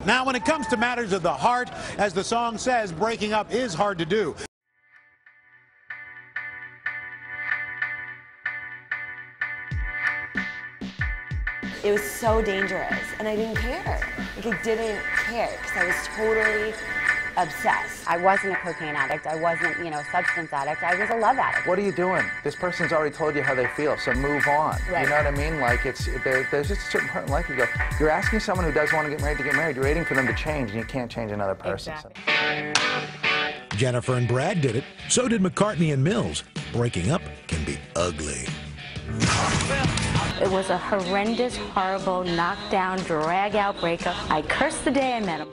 Now, when it comes to matters of the heart, as the song says, breaking up is hard to do. It was so dangerous, and I didn't care. Like, I didn't care, because I was totally obsessed. I wasn't a cocaine addict. I wasn't, a substance addict. I was a love addict. What are you doing? This person's already told you how they feel, so move on. Right. You know what I mean? Like, there's just a certain part in life you're asking someone who does want to get married. You're waiting for them to change, and you can't change another person. Exactly. Jennifer and Brad did it. So did McCartney and Mills. Breaking up can be ugly. It was a horrendous, horrible, knockdown, drag-out breakup. I cursed the day I met him.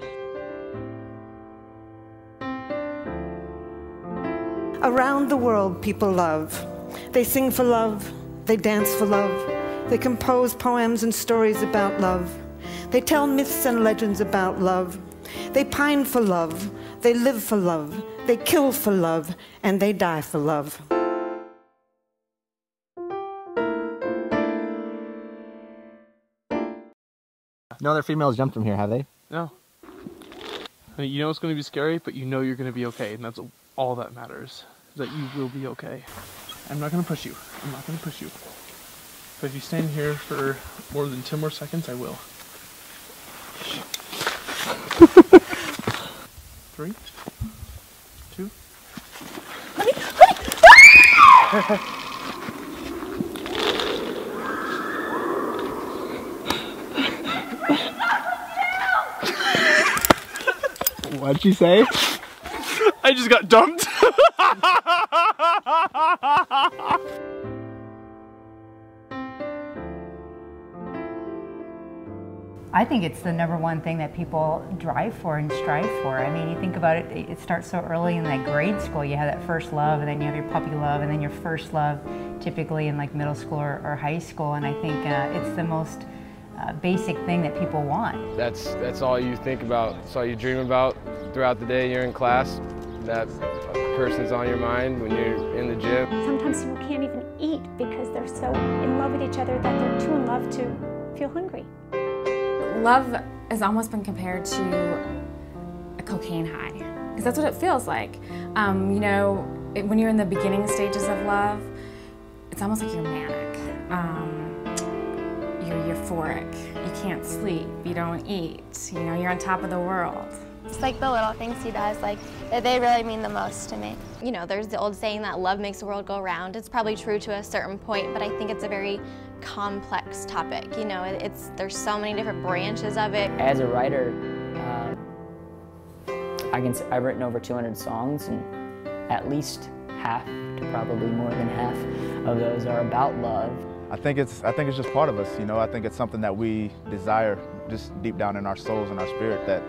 Around the world, people love. They sing for love. They dance for love. They compose poems and stories about love. They tell myths and legends about love. They pine for love. They live for love. They kill for love. And they die for love. No other females jumped from here, have they? No. I mean, you know it's going to be scary, but you know you're going to be okay, and that's all that matters, is that you will be okay. I'm not going to push you. I'm not going to push you. But if you stand here for more than 10 more seconds, I will. 3, 2. What'd she say? I just got dumped. I think it's the #1 thing that people drive for and strive for. I mean, you think about it, it starts so early in like grade school. You have that first love, and then you have your puppy love, and then your first love, typically in like middle school or high school. And I think it's the most basic thing that people want. That's all you think about. That's all you dream about throughout the day. You're in class. That person's on your mind when you're in the gym. Sometimes people can't even eat because they're so in love with each other that they're too in love to feel hungry. Love has almost been compared to a cocaine high, because that's what it feels like. When you're in the beginning stages of love, it's almost like you're manic. You're euphoric. You can't sleep. You don't eat. You're on top of the world. It's like the little things he does, like, they really mean the most to me. There's the old saying that love makes the world go round. It's probably true to a certain point, but I think it's a very complex topic. There's so many different branches of it. As a writer, I've written over 200 songs, and at least half to probably more than half of those are about love. I think it's just part of us, I think it's something that we desire just deep down in our souls and our spirit, that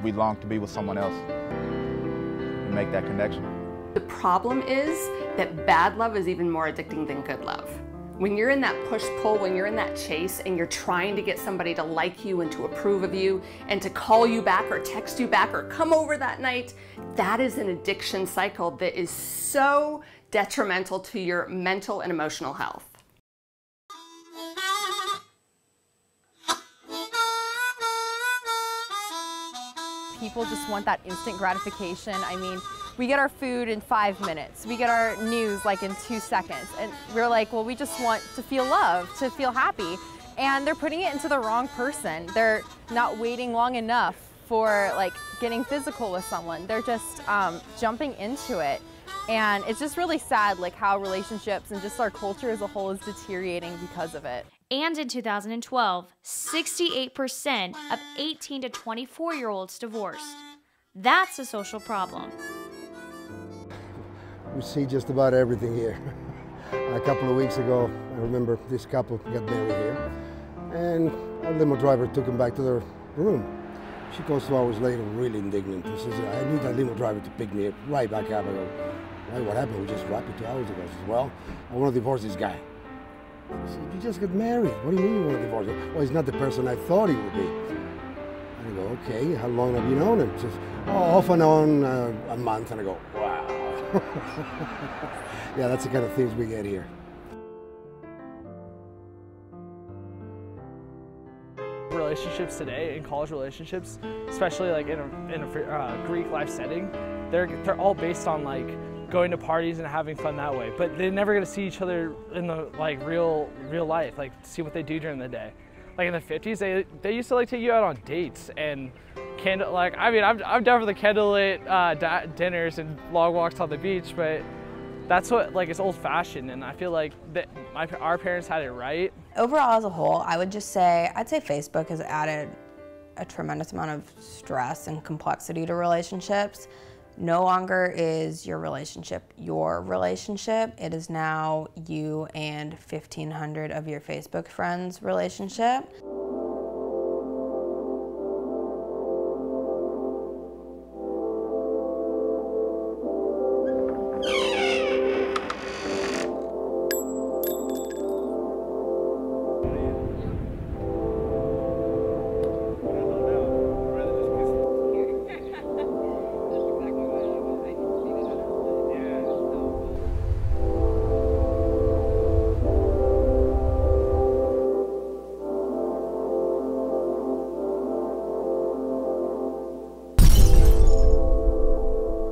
we long to be with someone else and make that connection. The problem is that bad love is even more addicting than good love. When you're in that push-pull, when you're in that chase and you're trying to get somebody to like you and to approve of you and to call you back or text you back or come over that night, that is an addiction cycle that is so detrimental to your mental and emotional health. People just want that instant gratification. I mean, we get our food in 5 minutes. We get our news like in 2 seconds. And we're like, well, we just want to feel loved, to feel happy. And they're putting it into the wrong person. They're not waiting long enough for like getting physical with someone. They're just jumping into it. And it's just really sad like how relationships and just our culture as a whole is deteriorating because of it. And in 2012, 68% of 18 to 24-year-olds divorced. That's a social problem. We see just about everything here. A couple of weeks ago, I remember this couple got married here, and our limo driver took them back to their room. She calls 2 hours later, really indignant. She says, I need a limo driver to pick me right back up. I go, why, what happened? We just wrapped it 2 hours ago. She says, well, I want to divorce this guy. I said, you just got married. What do you mean you want to divorce him? Well, he's not the person I thought he would be. I go, okay, how long have you known him? She says, oh, off and on a month. And I go, wow. Yeah, that's the kind of things we get here. relationships today, in college relationships, especially like in a Greek life setting, they're all based on like going to parties and having fun that way. But they're never gonna see each other in the like real life, like see what they do during the day. Like in the 50s, they used to like take you out on dates and candle, like, I mean, I'm down for the candlelit dinners and long walks on the beach, but that's what, like, it's old-fashioned, and I feel like that our parents had it right. Overall, as a whole, I'd say Facebook has added a tremendous amount of stress and complexity to relationships. No longer is your relationship your relationship. It is now you and 1,500 of your Facebook friends' relationship.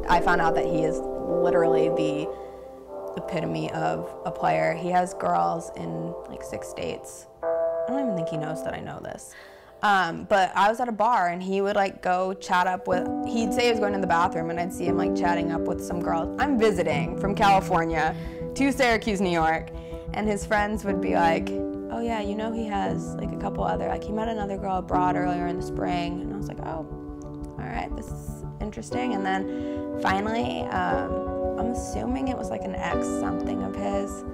I found out that he is literally the epitome of a player. He has girls in like 6 states. I don't even think he knows that I know this. But I was at a bar and he would like go chat up with, he'd say he was going to the bathroom and I'd see him like chatting up with some girls. I'm visiting from California to Syracuse, New York. And his friends would be like, oh yeah, you know he has like a couple other, like he met another girl abroad earlier in the spring. And I was like, oh, all right, this is interesting. And then finally, I'm assuming it was like an ex something of his,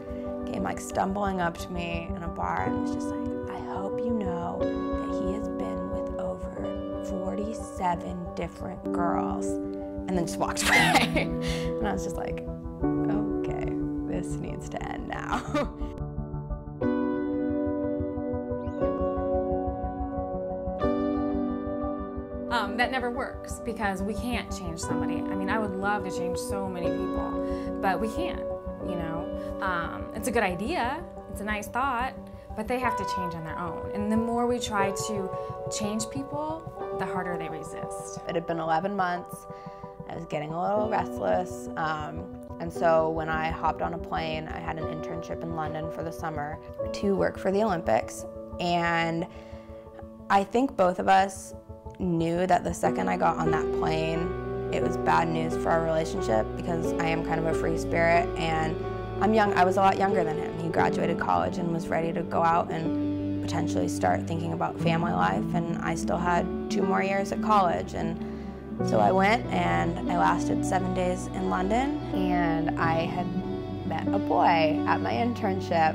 came like stumbling up to me in a bar and was just like, I hope you know that he has been with over 47 different girls, and then just walked away. And I was just like, okay, this needs to end now. That never works because we can't change somebody. I mean, I would love to change so many people, but we can't, you know. It's a good idea, it's a nice thought, but they have to change on their own. And the more we try to change people, the harder they resist. It had been 11 months. I was getting a little restless. And so when I hopped on a plane, I had an internship in London for the summer to work for the Olympics. And I think both of us knew that the second I got on that plane, it was bad news for our relationship because I am kind of a free spirit and I'm young. I was a lot younger than him. He graduated college and was ready to go out and potentially start thinking about family life, and I still had 2 more years at college. And so I went and I lasted 7 days in London, and I had met a boy at my internship.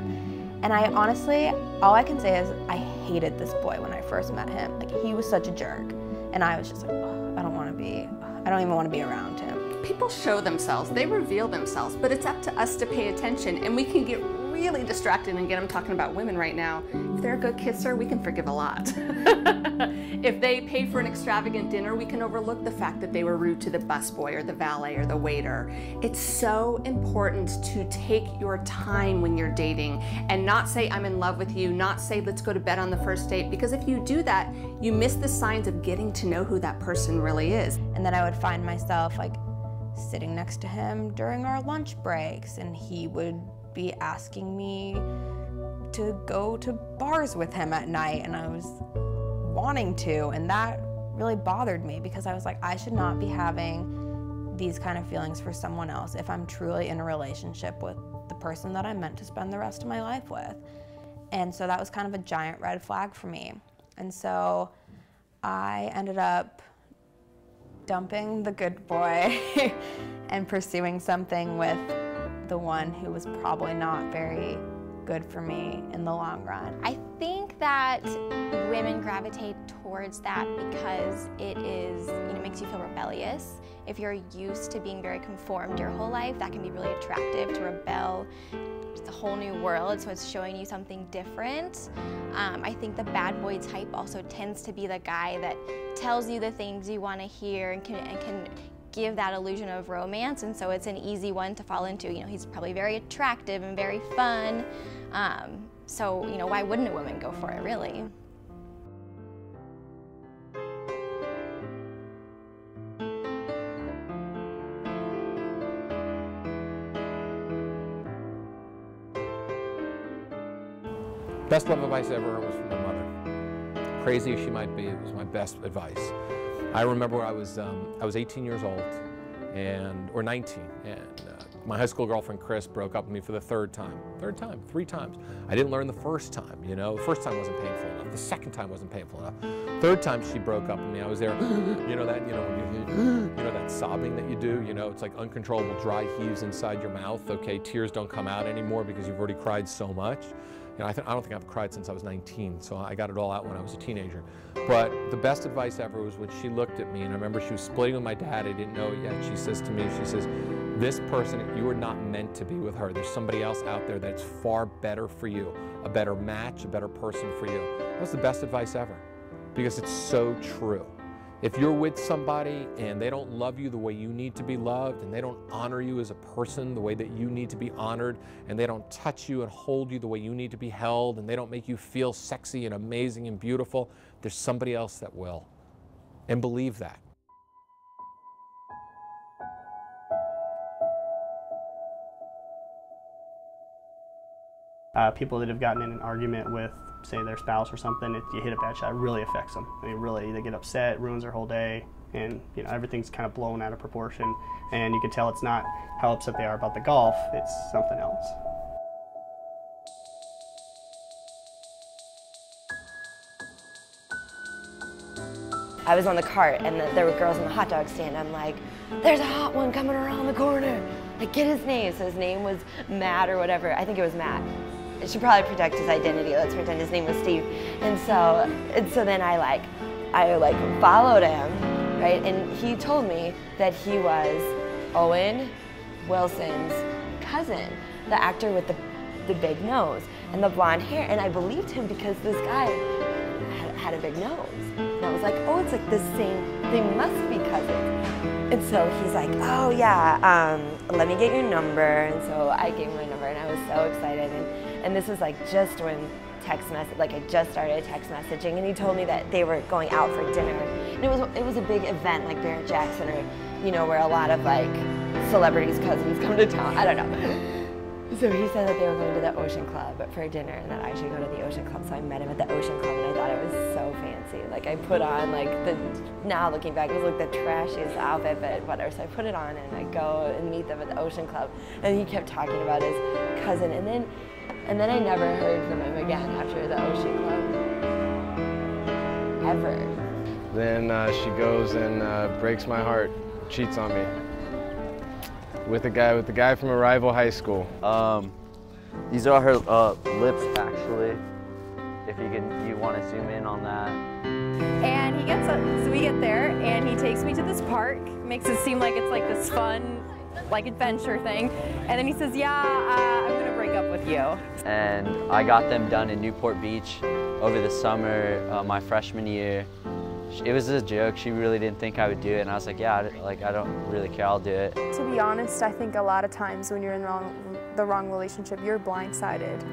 And I honestly, all I can say is I hated this boy when I first met him. Like, he was such a jerk. And I was just like, oh, I don't even want to be around him. People show themselves, they reveal themselves, but it's up to us to pay attention, and we can get really distracted and get them talking about women right now. If they're a good kisser, we can forgive a lot. If they pay for an extravagant dinner, we can overlook the fact that they were rude to the busboy or the valet or the waiter. It's so important to take your time when you're dating and not say, I'm in love with you, not say, let's go to bed on the first date, because if you do that, you miss the signs of getting to know who that person really is. And then I would find myself like sitting next to him during our lunch breaks, and he would be asking me to go to bars with him at night, and I was wanting to, and that really bothered me because I was like, I should not be having these kind of feelings for someone else if I'm truly in a relationship with the person that I'm meant to spend the rest of my life with. And so that was kind of a giant red flag for me. And so I ended up dumping the good boy and pursuing something with the one who was probably not very good for me in the long run. I think that women gravitate towards that because it is, makes you feel rebellious. If you're used to being very conformed your whole life, that can be really attractive to rebel. It's a whole new world, so it's showing you something different. I think the bad boy type also tends to be the guy that tells you the things you want to hear and can give that illusion of romance, and so it's an easy one to fall into. He's probably very attractive and very fun. So, why wouldn't a woman go for it, really? Best love advice ever was from my mother. Crazy as she might be, it was my best advice. I remember I was 18 years old, or 19, and my high school girlfriend Chris broke up with me for the third time. 3 times. I didn't learn the first time, you know. The first time wasn't painful enough. The second time wasn't painful enough. Third time she broke up with me, I was there, you know that, when you know that sobbing that you do, you know, it's like uncontrollable dry heaves inside your mouth. Okay, tears don't come out anymore because you've already cried so much. You know, I don't think I've cried since I was 19, so I got it all out when I was a teenager. But the best advice ever was when she looked at me, and I remember she was splitting with my dad, I didn't know it yet. She says to me, she says, this person, you are not meant to be with her. There's somebody else out there that's far better for you, a better match, a better person for you. That was the best advice ever, because it's so true. If you're with somebody and they don't love you the way you need to be loved, and they don't honor you as a person the way that you need to be honored, and they don't touch you and hold you the way you need to be held, and they don't make you feel sexy and amazing and beautiful, there's somebody else that will. And believe that. People that have gotten in an argument with, say, their spouse or something, if you hit a bad shot, it really affects them. I mean, really, they get upset, ruins their whole day, and you know, everything's kind of blown out of proportion. And you can tell it's not how upset they are about the golf, it's something else. I was on the cart and there were girls in the hot dog stand. I'm like, there's a hot one coming around the corner. Like, get his name. So his name was Matt or whatever. I think it was Matt. I should probably protect his identity. Let's pretend his name was Steve. And so then I followed him, right? And he told me that he was Owen Wilson's cousin, the actor with the big nose and the blonde hair. And I believed him because this guy had a big nose. And I was like, oh, it's like the same, they must be cousins. And so he's like, oh yeah, let me get your number. And so I gave him my number and I was so excited. And this was like just when text message, like I just started text messaging, and he told me that they were going out for dinner. And it was a big event like Barrett Jackson, or, you know, where a lot of like celebrities' cousins come to town. I don't know. So he said that they were going to the Ocean Club for dinner and that I should go to the Ocean Club. So I met him at the Ocean Club and I thought it was so fancy. Like I put on like now looking back, it was like the trashiest outfit, but whatever. So I put it on and I go and meet them at the Ocean Club. And he kept talking about his cousin. And then I never heard from him again after the Ocean Club. Ever. Then she goes and breaks my heart, cheats on me. With the guy from a rival high school. These are her lips, actually. If you want to zoom in on that. And he gets up, so we get there, and he takes me to this park, makes it seem like it's like this fun, like adventure thing, and then he says, yeah, I'm gonna break up with you. And I got them done in Newport Beach over the summer, my freshman year. It was a joke. She really didn't think I would do it, and I was like, yeah, I don't really care, I'll do it. To be honest, I think a lot of times when you're in the wrong relationship, you're blindsided.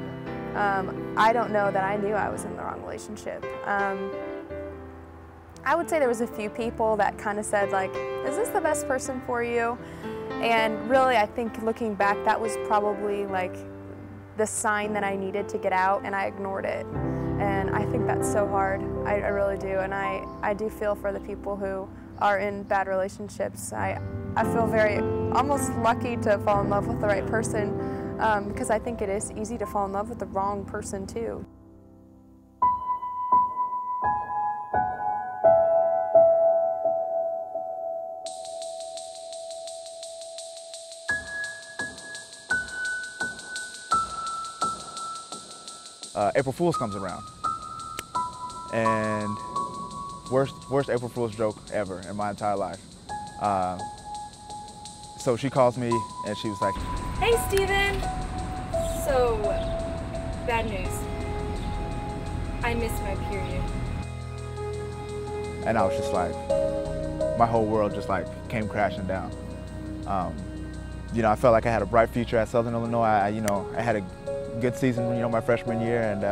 I don't know that I knew I was in the wrong relationship. I would say there was a few people that kind of said, like, is this the best person for you? And really, I think looking back, that was probably like the sign that I needed to get out, and I ignored it. And I think that's so hard. I really do. And I do feel for the people who are in bad relationships. I feel very almost lucky to fall in love with the right person, because I think it is easy to fall in love with the wrong person too. April Fool's comes around, and worst April Fool's joke ever in my entire life. So she calls me and she was like, "Hey Steven, so bad news. I missed my period." And I was just like, my whole world just like came crashing down. You know, I felt like I had a bright future at Southern Illinois. I had a good season, you know, my freshman year, and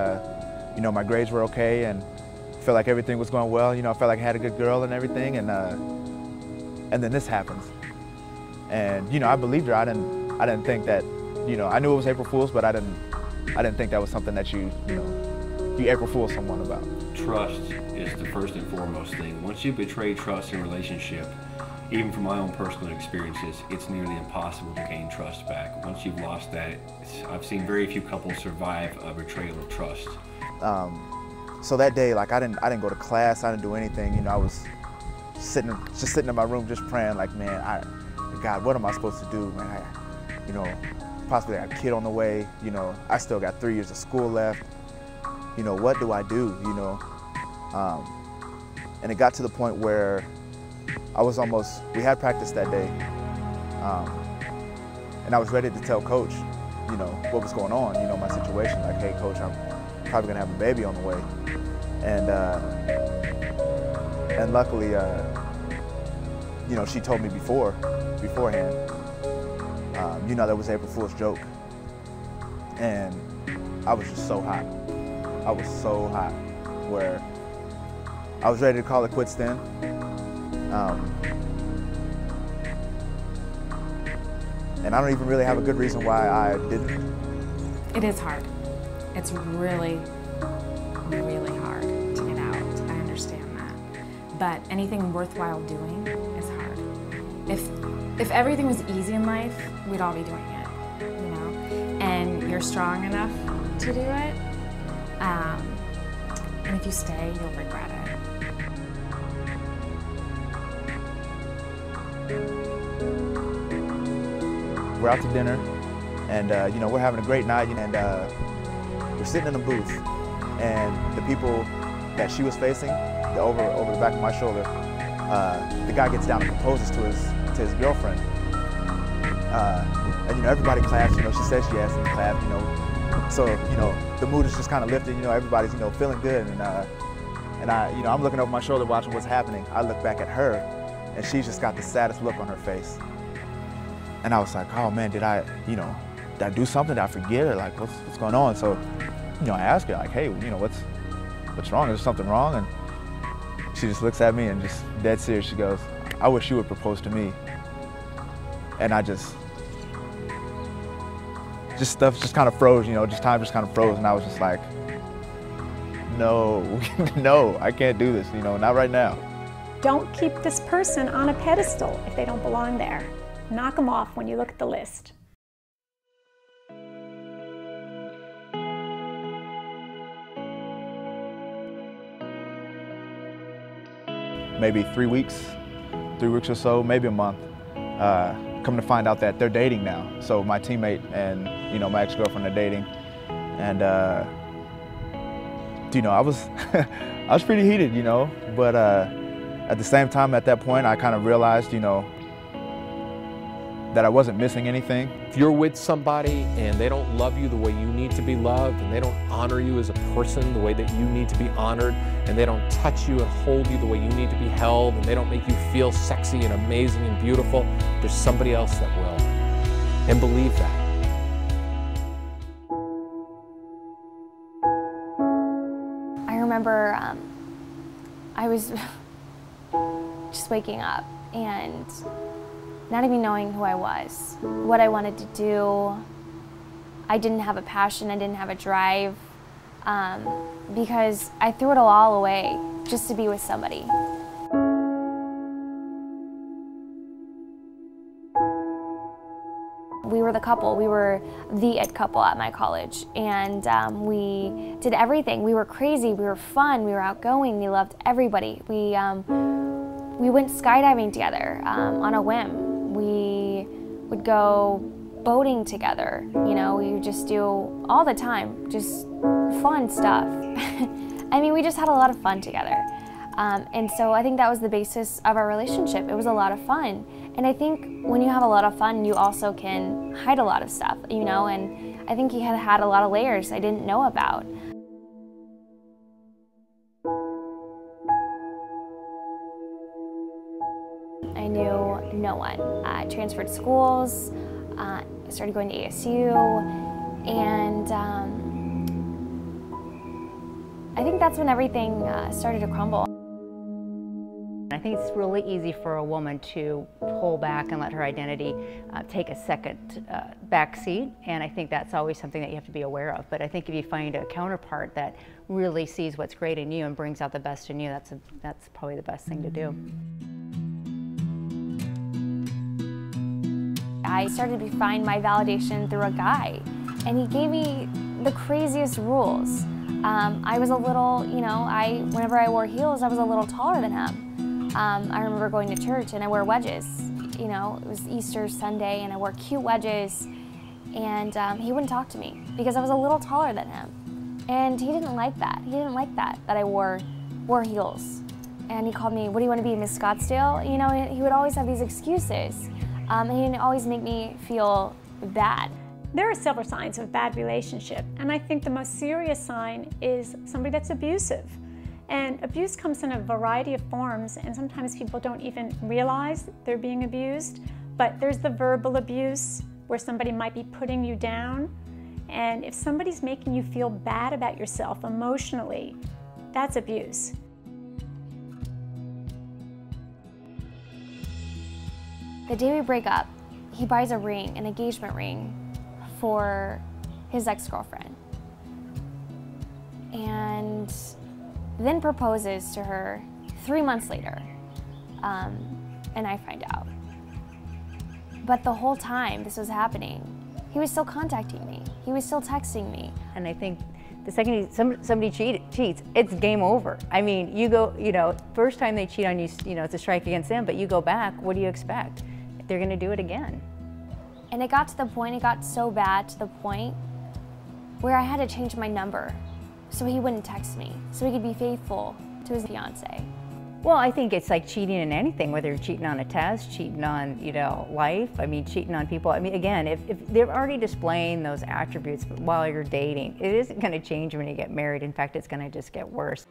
you know, my grades were okay, and I felt like everything was going well. You know, I felt like I had a good girl and everything, and then this happens. And you know, I believed her. I didn't think that, you know, I knew it was April Fool's, but I didn't think that was something that you know, you April Fool someone about? Trust is the first and foremost thing. Once you betray trust in a relationship, even from my own personal experiences, it's nearly impossible to gain trust back. Once you've lost that, I've seen very few couples survive a betrayal of trust. So that day, like I didn't go to class, I didn't do anything. You know, I was just sitting in my room, just praying, like, man, God, what am I supposed to do, man? You know, possibly got a kid on the way. You know, I still got 3 years of school left. You know, what do I do? You know, and it got to the point where we had practice that day, and I was ready to tell Coach, you know, what was going on, you know, my situation. Like, hey, Coach, I'm probably gonna have a baby on the way, and luckily, you know, she told me beforehand, you know, that was April Fool's joke, and I was just so hot. I was so hot, where I was ready to call it quits then. And I don't even really have a good reason why I didn't. It is hard. It's really, really hard to get out. I understand that. But anything worthwhile doing is hard. If everything was easy in life, we'd all be doing it, you know? And you're strong enough to do it. And if you stay, you'll regret it. We're out to dinner, and you know, we're having a great night, and we're sitting in a booth, and the people that she was facing, over the back of my shoulder, the guy gets down and proposes to his girlfriend, and you know, everybody claps. You know, she says yes, and clap. You know, so you know, the mood is just kind of lifted. You know, everybody's, you know, feeling good, and you know, I'm looking over my shoulder watching what's happening. I look back at her, and she's just got the saddest look on her face. And I was like, oh man, did I do something? Did I forget, or like, what's going on? So, you know, I asked her, like, hey, you know, what's wrong? Is there something wrong? And she just looks at me and just dead serious. She goes, I wish you would propose to me. And I just stuff just kind of froze, you know, time just kind of froze, and I was just like, no, no, I can't do this, you know, not right now. Don't keep this person on a pedestal if they don't belong there. Knock them off when you look at the list. Maybe 3 weeks or so, maybe a month. Come to find out that they're dating now. So my teammate and, you know, my ex-girlfriend are dating, and you know, I was I was pretty heated, you know, but at the same time, at that point, I kind of realized, you know, that I wasn't missing anything. If you're with somebody and they don't love you the way you need to be loved, and they don't honor you as a person the way that you need to be honored, and they don't touch you and hold you the way you need to be held, and they don't make you feel sexy and amazing and beautiful, there's somebody else that will. And believe that. I remember I was just waking up and not even knowing who I was, what I wanted to do. I didn't have a passion, I didn't have a drive, because I threw it all away just to be with somebody. We were the couple, we were the it couple at my college, and we did everything. We were crazy, we were fun, we were outgoing, we loved everybody. We went skydiving together on a whim. We would go boating together, you know, we would just do all the time, just fun stuff. I mean, we just had a lot of fun together. And so I think that was the basis of our relationship. It was a lot of fun. And I think when you have a lot of fun, you also can hide a lot of stuff, you know, and I think he had a lot of layers I didn't know about. I knew no one. I transferred schools, started going to ASU, and I think that's when everything started to crumble. I think it's really easy for a woman to pull back and let her identity take a second back seat, and I think that's always something that you have to be aware of. But I think if you find a counterpart that really sees what's great in you and brings out the best in you, that's probably the best thing to do. I started to find my validation through a guy, and he gave me the craziest rules. I was a little, whenever I wore heels, I was a little taller than him. I remember going to church and I wore wedges. It was Easter Sunday and I wore cute wedges, and he wouldn't talk to me because I was a little taller than him. And he didn't like that. He didn't like that I wore heels. And he called me, "What do you want to be, Miss Scottsdale?" He would always have these excuses. And he didn't always make me feel bad. There are several signs of a bad relationship, and I think the most serious sign is somebody that's abusive. And abuse comes in a variety of forms, and sometimes people don't even realize they're being abused. But there's the verbal abuse, where somebody might be putting you down. And if somebody's making you feel bad about yourself emotionally, that's abuse. The day we break up, he buys a ring, an engagement ring, for his ex-girlfriend. And then proposes to her 3 months later, and I find out. But the whole time this was happening, he was still contacting me. He was still texting me. And I think the second somebody cheats, it's game over. I mean, you go, first time they cheat on you, it's a strike against them, but you go back, what do you expect? They're gonna do it again. And it got to the point, it got so bad to the point where I had to change my number so he wouldn't text me, so he could be faithful to his fiance. Well, I think it's like cheating in anything, whether you're cheating on a test, cheating on, life, cheating on people. Again, if they're already displaying those attributes while you're dating, it isn't gonna change when you get married. In fact, it's gonna just get worse.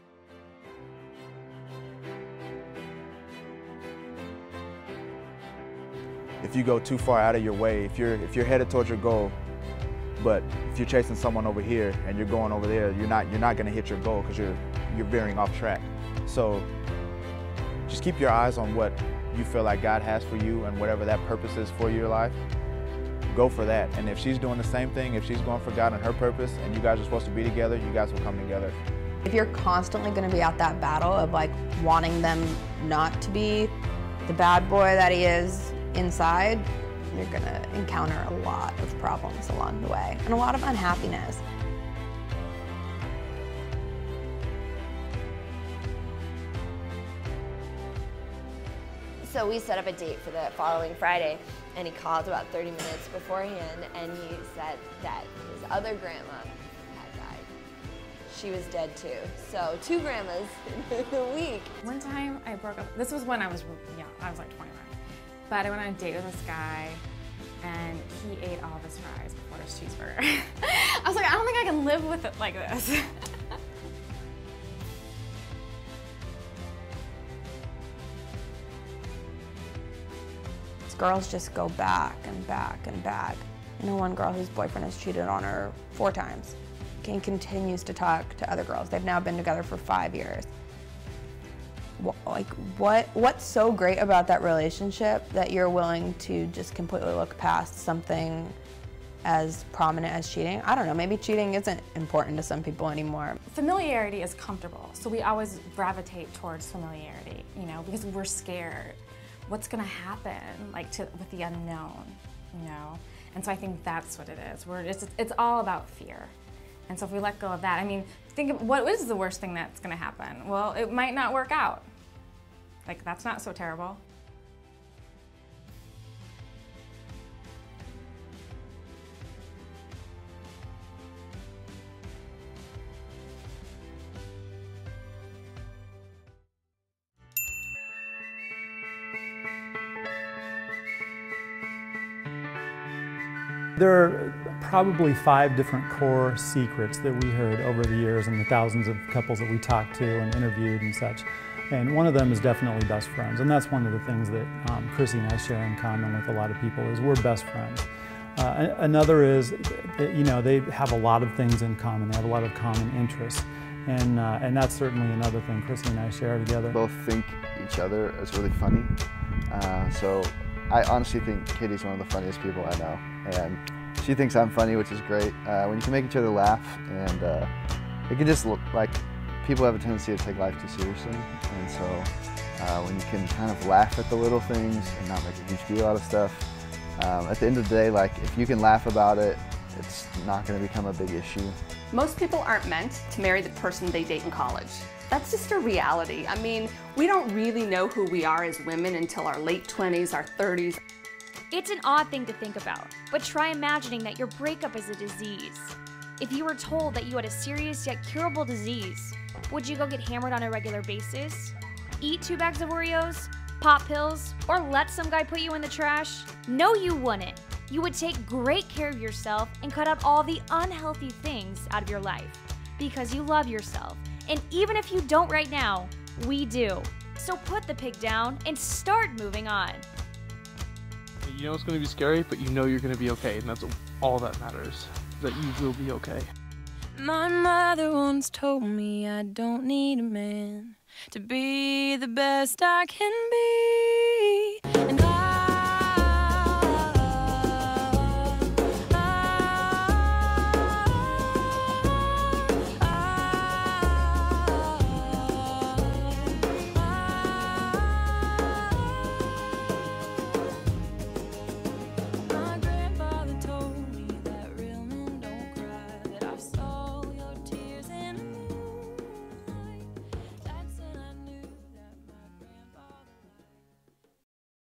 If you go too far out of your way, if you're headed towards your goal, but if you're chasing someone over here and you're going over there, you're not going to hit your goal because you're veering off track. So just keep your eyes on what you feel like God has for you, and whatever that purpose is for your life, go for that. And if she's doing the same thing, if she's going for God and her purpose, and you guys are supposed to be together, you guys will come together. If you're constantly going to be at that battle of wanting them not to be the bad boy that he is inside, you're going to encounter a lot of problems along the way and a lot of unhappiness. So we set up a date for the following Friday, and he called about 30 minutes beforehand, and he said that his other grandma had died. She was dead too. So 2 grandmas in a week. One time I broke up, this was when I was young, I was like 21. But I went on a date with this guy, and he ate all of his fries before his cheeseburger. I was like, I don't think I can live with it like this. Girls just go back and back and back. I know one girl whose boyfriend has cheated on her 4 times. He continues to talk to other girls. They've now been together for 5 years. What's so great about that relationship that you're willing to just completely look past something as prominent as cheating? I don't know, maybe cheating isn't important to some people anymore. Familiarity is comfortable, so we always gravitate towards familiarity, because we're scared. What's gonna happen, with the unknown, And so I think that's what it is. It's all about fear. And so if we let go of that, think of what is the worst thing that's gonna happen? Well, it might not work out. That's not so terrible. There are probably 5 different core secrets that we heard over the years and the thousands of couples that we talked to and interviewed and such. And one of them is definitely best friends. And that's one of the things that Chrissy and I share in common with a lot of people is we're best friends. Another is that, they have a lot of things in common. They have a lot of common interests. And that's certainly another thing Chrissy and I share together. Both think each other is really funny. So I honestly think Katie's one of the funniest people I know, and she thinks I'm funny, which is great. When you can make each other laugh, and it can just look like people have a tendency to take life too seriously, and so when you can kind of laugh at the little things and not make a huge deal out of stuff, at the end of the day, like if you can laugh about it, it's not going to become a big issue. Most people aren't meant to marry the person they date in college. That's just a reality. I mean, we don't really know who we are as women until our late 20s, our 30s. It's an odd thing to think about, but try imagining that your breakup is a disease. If you were told that you had a serious yet curable disease, would you go get hammered on a regular basis? Eat 2 bags of Oreos? Pop pills? Or let some guy put you in the trash? No, you wouldn't. You would take great care of yourself and cut out all the unhealthy things out of your life because you love yourself. And even if you don't right now, we do. So put the pig down and start moving on. You know it's going to be scary, but you know you're going to be okay, and that's all that matters, that you will be okay. My mother once told me I don't need a man to be the best I can be.